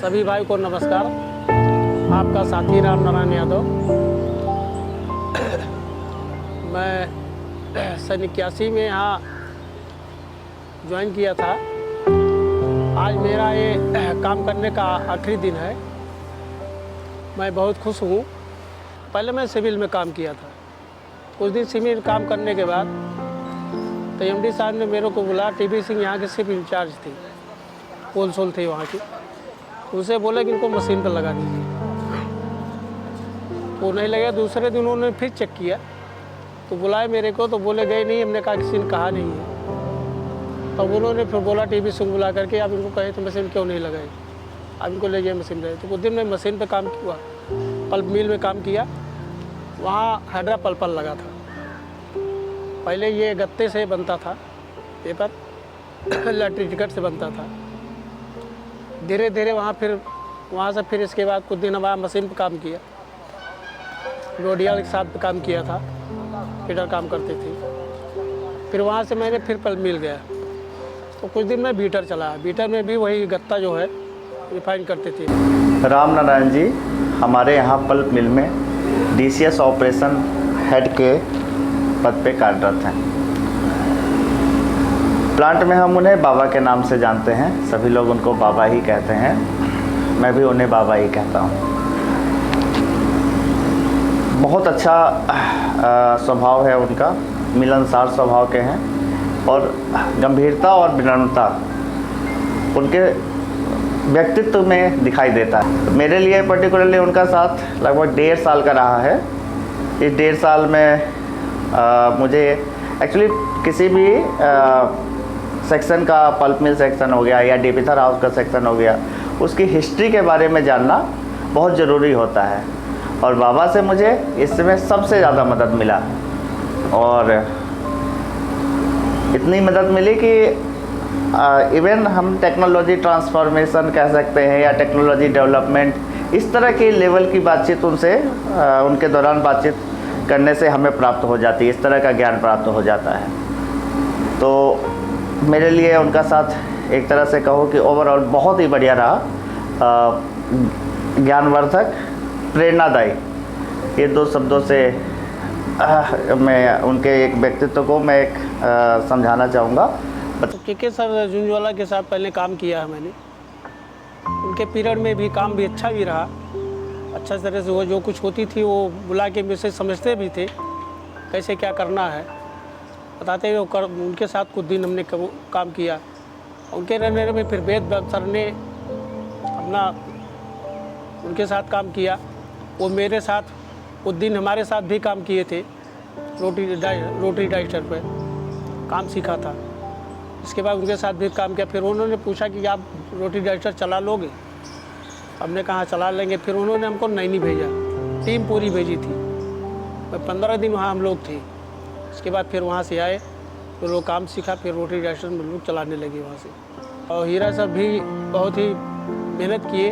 सभी भाई को नमस्कार। आपका साथी राम नारायण यादव। मैं सन 81 में यहाँ ज्वाइन किया था। आज मेरा ये काम करने का आखिरी दिन है। मैं बहुत खुश हूँ। पहले मैं सिविल में काम किया था। कुछ दिन सिविल काम करने के बाद तो एमडी साहब ने मेरे को बुला। टीबी सिंह यहाँ के सिर्फ इंचार्ज थी, पोल सोल थे वहाँ की। उनसे बोला कि इनको मशीन पर लगा दीजिए। वो नहीं लगा। दूसरे दिन उन्होंने फिर चेक किया तो बुलाए मेरे को, तो बोले गए नहीं। हमने कहा किसी ने कहा नहीं है। तब उन्होंने फिर बोला टीबी सिंह बुला करके, आप इनको कहे तो मशीन क्यों नहीं लगाई, आप इनको ले जाए मशीन रहे। तो कुछ दिन में मशीन पे काम किया, पल्प मिल में काम किया। वहाँ हैड्रा पल्पर लगा था। पहले ये गत्ते से बनता था पेपर, लॉटरी टिकट से बनता था। धीरे धीरे वहाँ से फिर इसके बाद कुछ दिन हमारा मशीन पे काम किया। रोडिया के साथ पे काम किया था, फिटर काम करते थे। फिर वहाँ से मैंने फिर पल्प मिल गया तो कुछ दिन में बीटर चला। बीटर में भी वही गत्ता जो है रिफाइन करते थे। राम नारायण जी हमारे यहाँ पल्प मिल में डीसीएस ऑपरेशन हेड के पद पे कार्यरत हैं। प्लांट में हम उन्हें बाबा के नाम से जानते हैं। सभी लोग उनको बाबा ही कहते हैं, मैं भी उन्हें बाबा ही कहता हूँ। बहुत अच्छा स्वभाव है उनका, मिलनसार स्वभाव के हैं और गंभीरता और विनम्रता उनके व्यक्तित्व में दिखाई देता है। मेरे लिए पर्टिकुलरली उनका साथ लगभग 1.5 साल का रहा है। इस 1.5 साल में मुझे एक्चुअली किसी भी सेक्शन का, पल्प मिल सेक्शन हो गया या डीपीथर हाउस का सेक्शन हो गया, उसकी हिस्ट्री के बारे में जानना बहुत ज़रूरी होता है। और बाबा से मुझे इसमें सबसे ज़्यादा मदद मिला और इतनी मदद मिली कि इवन हम टेक्नोलॉजी ट्रांसफॉर्मेशन कह सकते हैं या टेक्नोलॉजी डेवलपमेंट, इस तरह की लेवल की बातचीत उनसे उनके दौरान बातचीत करने से हमें प्राप्त हो जाती है। इस तरह का ज्ञान प्राप्त हो जाता है। तो मेरे लिए उनका साथ एक तरह से कहो कि ओवरऑल बहुत ही बढ़िया रहा। ज्ञानवर्धक, प्रेरणादायी, ये 2 शब्दों से मैं उनके एक व्यक्तित्व को मैं समझाना चाहूँगा। के सर झुंझुवाला के साथ पहले काम किया है मैंने। उनके पीरियड में भी काम भी अच्छा भी रहा। अच्छा तरह से वो जो कुछ होती थी वो बुला के मेरे से समझते भी थे कैसे क्या करना है, बताते हुए उनके साथ कुछ दिन हमने काम किया। उनके रहने में फिर वेद सर ने अपना उनके साथ काम किया। वो मेरे साथ उस दिन हमारे साथ भी काम किए थे। रोटरी डाइस्टर पे काम सीखा था। इसके बाद उनके साथ भी काम किया। फिर उन्होंने पूछा कि आप रोटरी डाइस्टर चला लोगे? हमने कहा चला लेंगे। फिर उन्होंने हमको नैनी भेजा, टीम पूरी भेजी थी। 15 दिन वहाँ हम लोग थे। इसके बाद फिर वहाँ से आए, फिर वो काम सीखा, फिर रोटरी डाइस्टर में लोग चलाने लगे वहाँ से। और हीरा सर भी बहुत ही मेहनत किए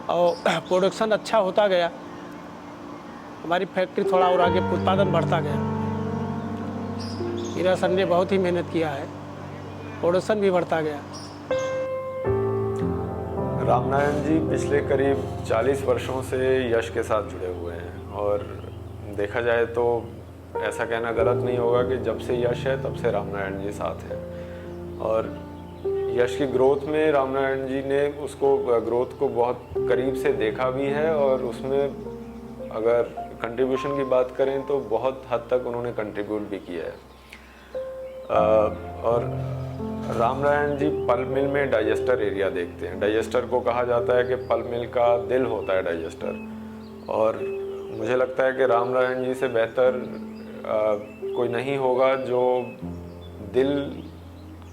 और प्रोडक्शन अच्छा होता गया। हमारी फैक्ट्री थोड़ा और आगे उत्पादन बढ़ता गया। हीरा सर ने बहुत ही मेहनत किया है, प्रोडक्शन भी बढ़ता गया। राम नारायण जी पिछले करीब 40 वर्षों से यश के साथ जुड़े हुए हैं और देखा जाए तो ऐसा कहना गलत नहीं होगा कि जब से यश है तब से राम नारायण जी साथ हैं। और यश की ग्रोथ में राम नारायण जी ने उसको ग्रोथ को बहुत करीब से देखा भी है और उसमें अगर कंट्रीब्यूशन की बात करें तो बहुत हद तक उन्होंने कंट्रीब्यूट भी किया है। और राम नारायण जी पल्प मिल में डाइजेस्टर एरिया देखते हैं। डाइजेस्टर को कहा जाता है कि पल्प मिल का दिल होता है डाइजेस्टर। और मुझे लगता है कि राम नारायण जी से बेहतर कोई नहीं होगा जो दिल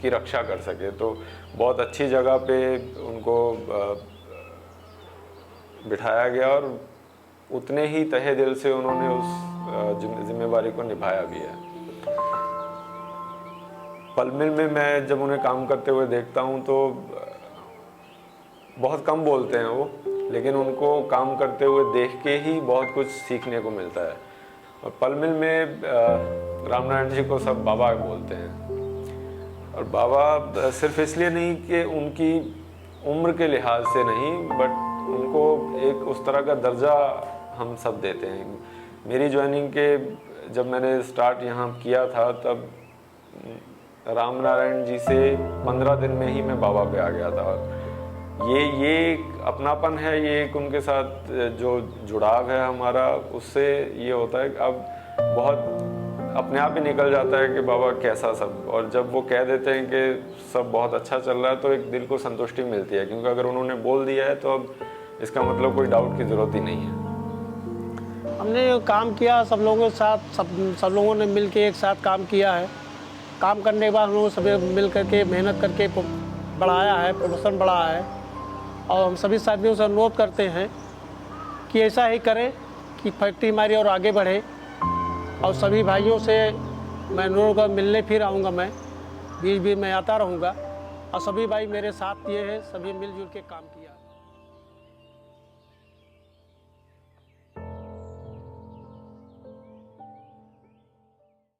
की रक्षा कर सके। तो बहुत अच्छी जगह पे उनको बिठाया गया और उतने ही तहे दिल से उन्होंने उस जिम्मेवारी को निभाया भी है। पल्प मिल में मैं जब उन्हें काम करते हुए देखता हूँ तो बहुत कम बोलते हैं वो, लेकिन उनको काम करते हुए देख के ही बहुत कुछ सीखने को मिलता है। और पल्प मिल में राम नारायण जी को सब बाबा बोलते हैं। और बाबा सिर्फ इसलिए नहीं कि उनकी उम्र के लिहाज से नहीं, बट उनको एक उस तरह का दर्जा हम सब देते हैं। मेरी ज्वाइनिंग के जब मैंने स्टार्ट यहाँ किया था, तब राम नारायण जी से 15 दिन में ही मैं बाबा पे आ गया था। ये एक अपनापन है, ये एक उनके साथ जो जुड़ाव है हमारा, उससे ये होता है कि अब बहुत अपने आप ही निकल जाता है कि बाबा कैसा सब, और जब वो कह देते हैं कि सब बहुत अच्छा चल रहा है तो एक दिल को संतुष्टि मिलती है, क्योंकि अगर उन्होंने बोल दिया है तो अब इसका मतलब कोई डाउट की ज़रूरत ही नहीं है। हमने काम किया सब लोगों के साथ, सब लोगों ने मिल के एक साथ काम किया है। काम करने के बाद हम लोग सभी मिल करके मेहनत करके बढ़ाया है, प्रमोशन बढ़ाया है। और हम सभी साथियों से अनुरोध करते हैं कि ऐसा ही करें कि फैक्ट्री हमारी और आगे बढ़े। और सभी भाइयों से मैं अनुरोध मिलने फिर आऊँगा, मैं बीच बीच में आता रहूँगा। और सभी भाई मेरे साथ ये है, सभी मिलजुल के काम किया।